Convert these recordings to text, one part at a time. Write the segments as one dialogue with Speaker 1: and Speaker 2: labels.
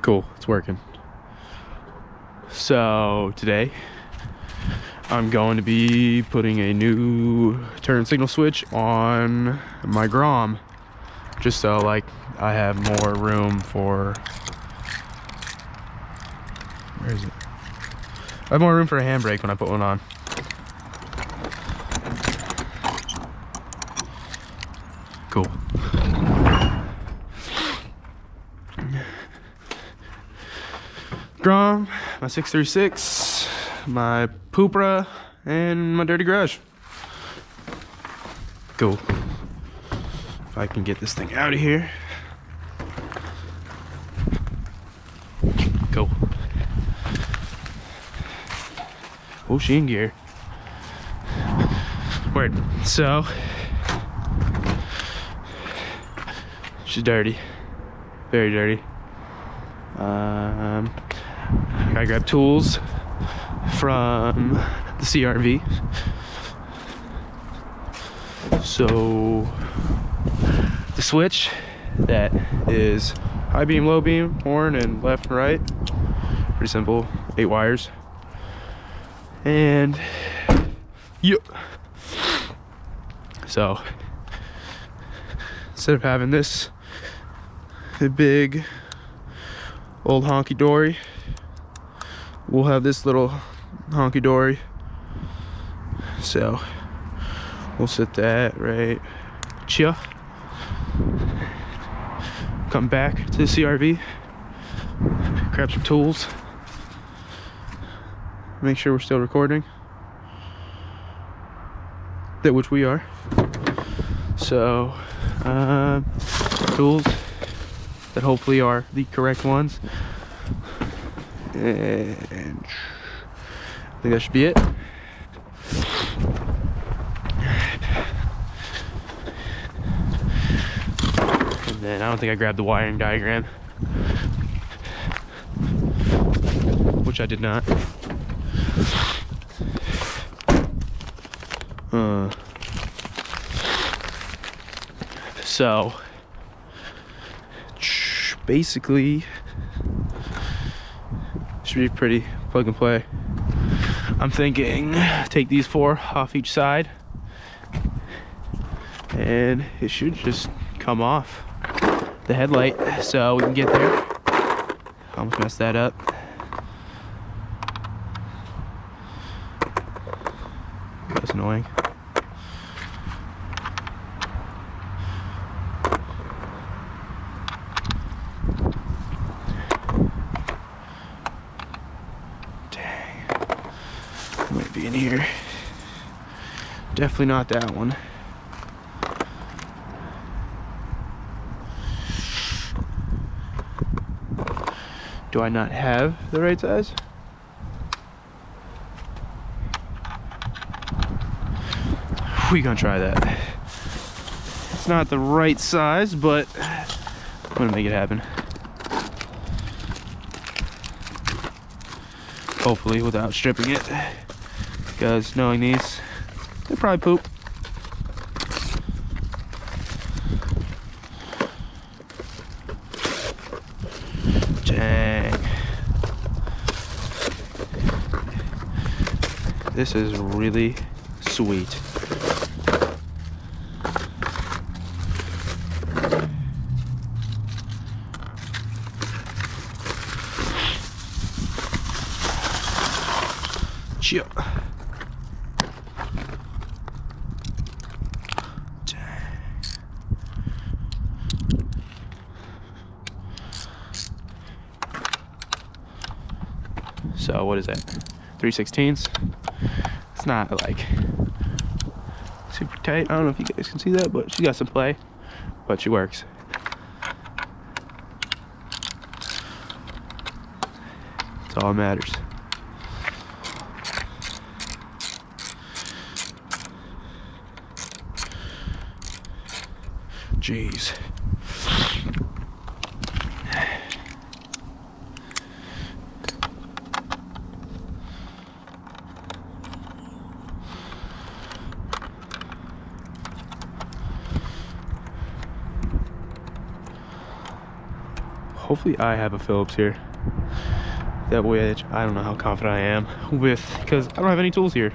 Speaker 1: Cool, it's working. So today I'm going to be putting a new turn signal switch on my grom, just so like I have more room for, where is it? I have more room for a handbrake when I put one on. Cool. Grom, my 636, my Poopra, and my dirty garage. Cool. If I can get this thing out of here. Cool. Oh, she in gear. Word. So, she's dirty. Very dirty. I grabbed tools from the CRV. So the switch that is high beam, low beam, horn, and left and right. Pretty simple, 8 wires. And yep. So instead of having this big old honky dory, we'll have this little honky dory. So we'll set that right here. Come back to the CRV, grab some tools, make sure we're still recording, that which we are. So tools that hopefully are the correct ones, and I think that should be it. And then I don't think I grabbed the wiring diagram, which I did not. So basically should be pretty plug and play. I'm thinking take these 4 off each side and it should just come off the headlight so we can get there. Almost messed that up. That's annoying. Might be in here. Definitely not that one. Do I not have the right size? We're gonna try that. It's not the right size, but I'm gonna make it happen. Hopefully without stripping it. Because knowing these, they'll probably poop. Dang. This is really sweet. Chill. So what is that? 3/16? It's not like super tight. I don't know if you guys can see that, but she got some play, but she works. That's all that matters. Jeez. hopefully I have a Phillips here. That way, I don't know how confident I am with, because I don't have any tools here.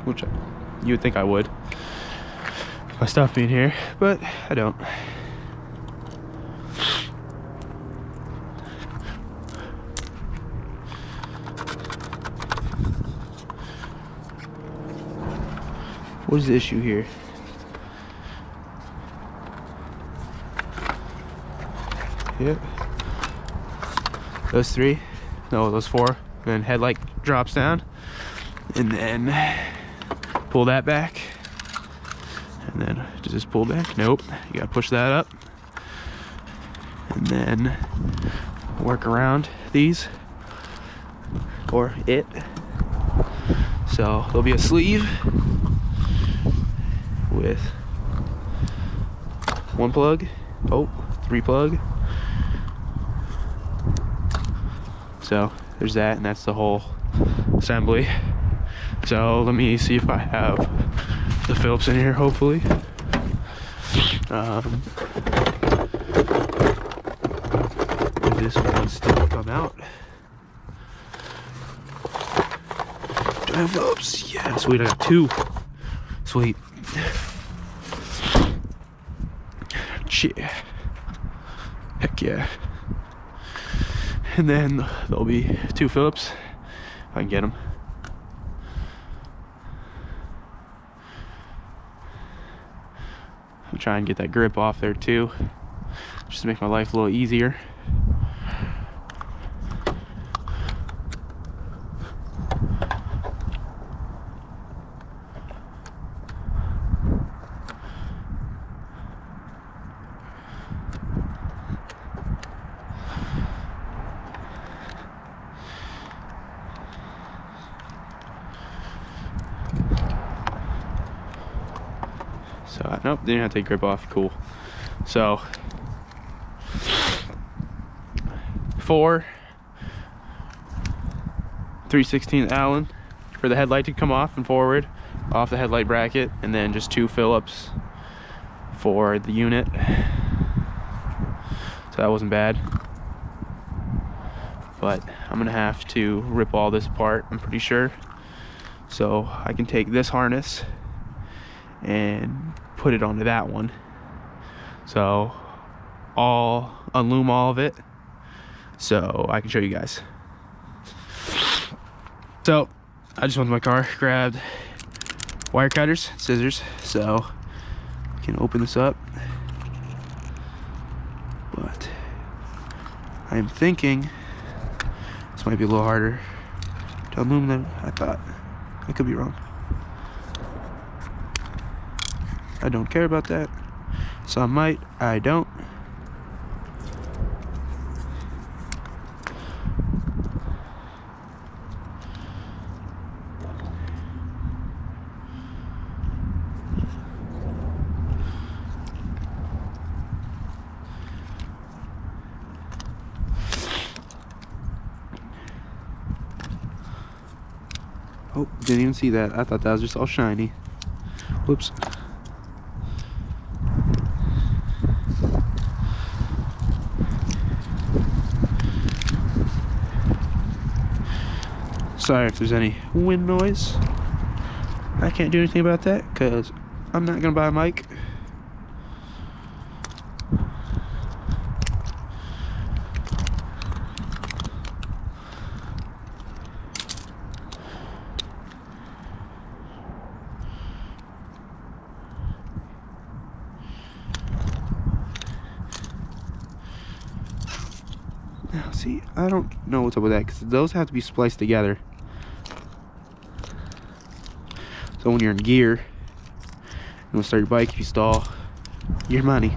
Speaker 1: Which you would think I would. My stuff being here, but I don't. What is the issue here? Yep. Those 3, no, those 4. Then headlight drops down, and then pull that back, and then does this pull back? Nope. You gotta push that up, and then work around these, or it. So there'll be a sleeve with 1 plug, 3 plug. So there's that, and that's the whole assembly. So let me see if I have the Phillips in here, hopefully. This wants to come out. Do I have Phillips? Yeah, sweet, I got 2. Sweet. Shit. Heck yeah. And then there'll be 2 Phillips, if I can get them. I'll try and get that grip off there too, just to make my life a little easier. So, nope, didn't have to take grip off. Cool. So, 4 3/16 Allen for the headlight to come off and forward, off the headlight bracket, and then just 2 Phillips for the unit. So that wasn't bad. But I'm gonna have to rip all this apart, I'm pretty sure. So I can take this harness and put it onto that one. So I'll unloom all of it so I can show you guys. So I just went to my car, grabbed wire cutters, scissors, so I can open this up. But I'm thinking this might be a little harder to unloom than I thought. I could be wrong. I don't care about that. Some might, I don't. Oh, didn't even see that. I thought that was just all shiny. Whoops. Sorry if there's any wind noise. I can't do anything about that because I'm not gonna buy a mic. Now, see, I don't know what's up with that because those have to be spliced together. So when you're in gear, you want to start your bike, if you stall, your money.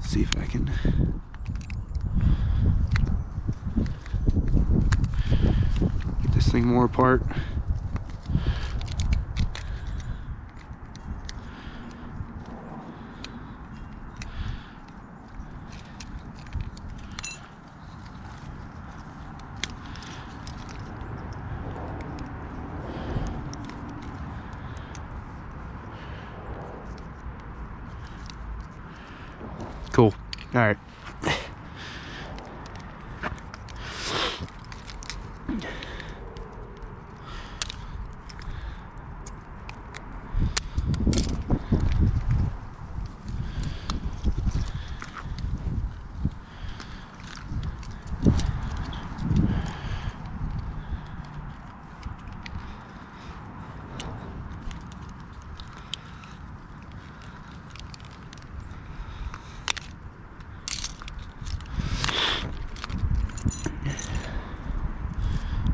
Speaker 1: See if I can get this thing more apart. Cool. All right.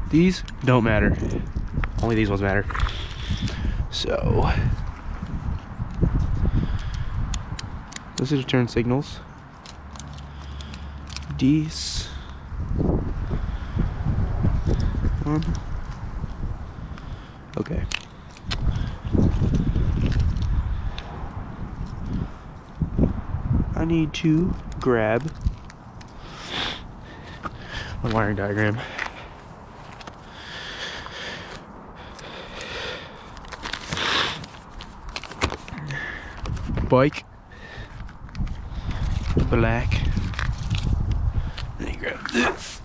Speaker 1: These don't matter. Only these ones matter. So those are the turn signals. These one. Okay. I need to grab a wiring diagram. Bike, black, then you grab this.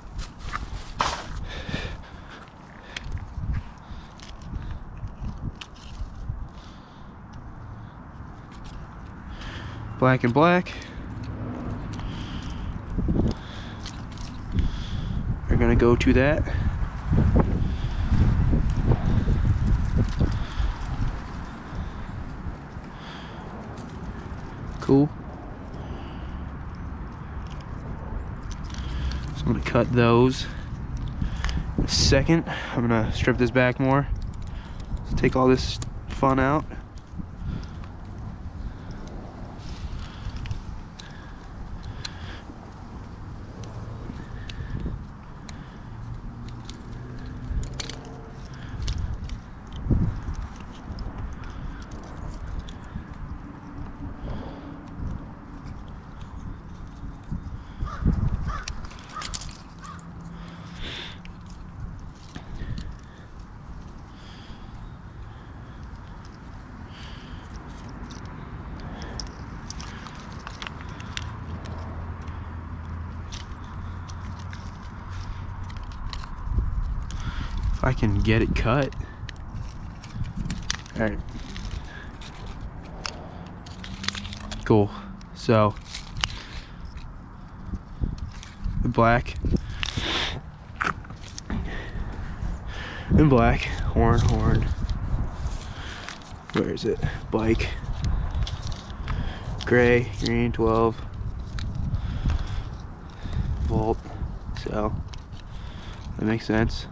Speaker 1: Black and black are gonna go to that. Cool. So I'm gonna cut those in a second. I'm gonna strip this back more. Let's take all this fun out. If I can get it cut. All right. Cool. So the black and black, horn. Where is it? Bike. Gray, green, 12 volt. So that makes sense.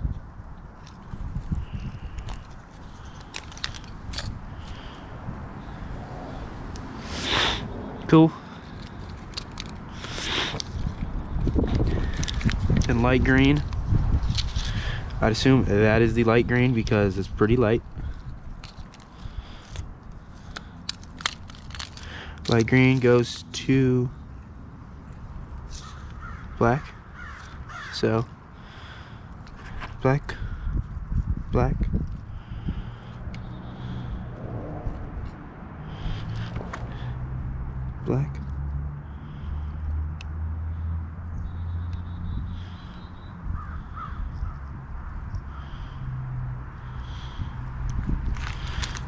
Speaker 1: Cool. And light green. I'd assume that is the light green because it's pretty light. Light green goes to black. So black. Black.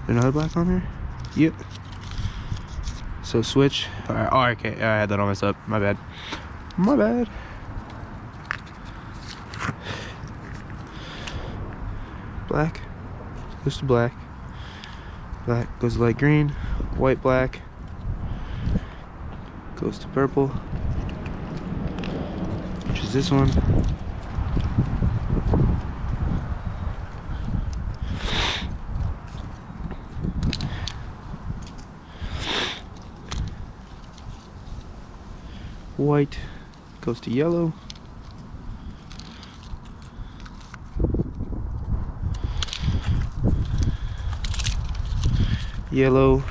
Speaker 1: Another black on there? Yep. So switch. Alright, oh, okay. I had that all messed up. My bad. My bad. Black goes to black. Black goes to light green. White, black goes to purple, which is this one. White goes to yellow. Yellow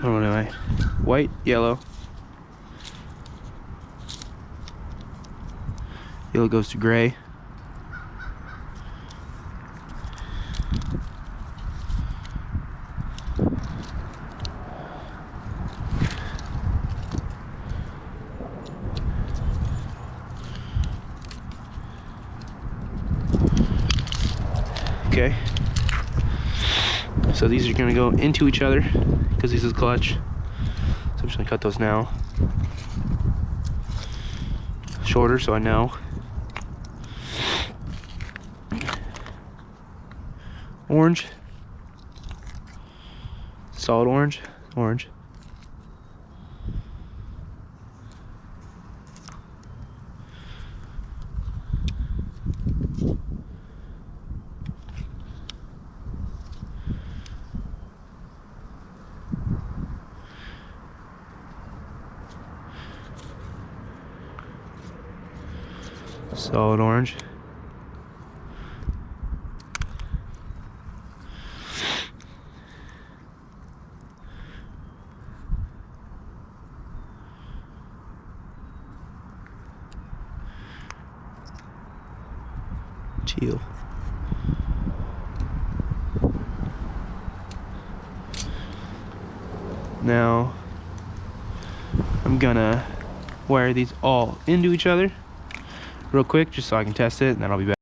Speaker 1: oh, anyway, white, yellow. Yellow goes to gray. Okay. So these are gonna go into each other because this is clutch. So I'm just gonna cut those now. Shorter so I know. Orange. Solid orange. Orange. Solid orange. Teal. Now I'm gonna wire these all into each other real quick just so I can test it, and then I'll be back.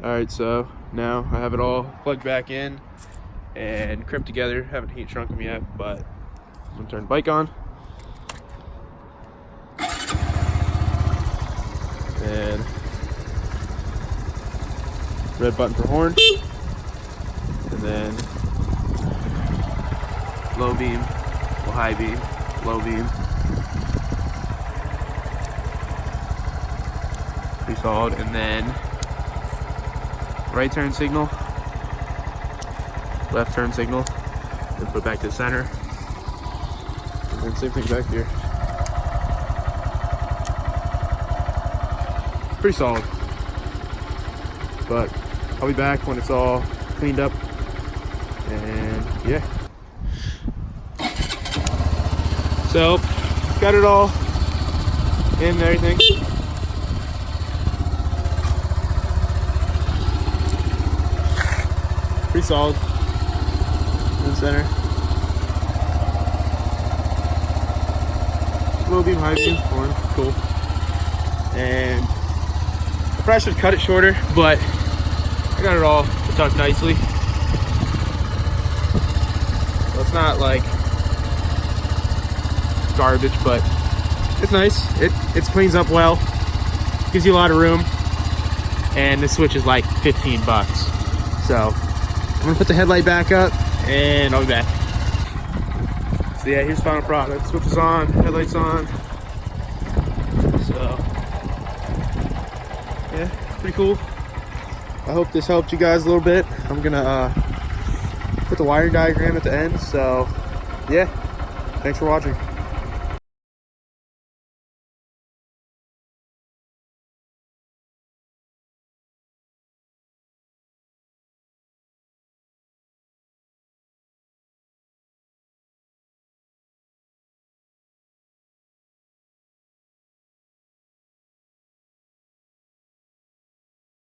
Speaker 1: Alright, so now I have it all plugged back in and crimped together. Haven't heat shrunk them yet, but I'm gonna turn the bike on. And red button for horn. And then low beam, high beam, low beam. Pretty solid. And then right turn signal, left turn signal, then put it back to the center. And then same thing back here. Pretty solid. But I'll be back when it's all cleaned up. And yeah. So got it all in and everything. Pretty solid in the center. Low beam, high beam, horn, cool. And I probably should cut it shorter, but I got it all tucked nicely. So it's not like garbage, but it's nice. It cleans up well, gives you a lot of room, and the switch is like 15 bucks. So I'm gonna put the headlight back up and I'll be back. So yeah, here's the final product. Switch is on, headlights on. So yeah, pretty cool. I hope this helped you guys a little bit. I'm gonna put the wiring diagram at the end. So yeah, thanks for watching.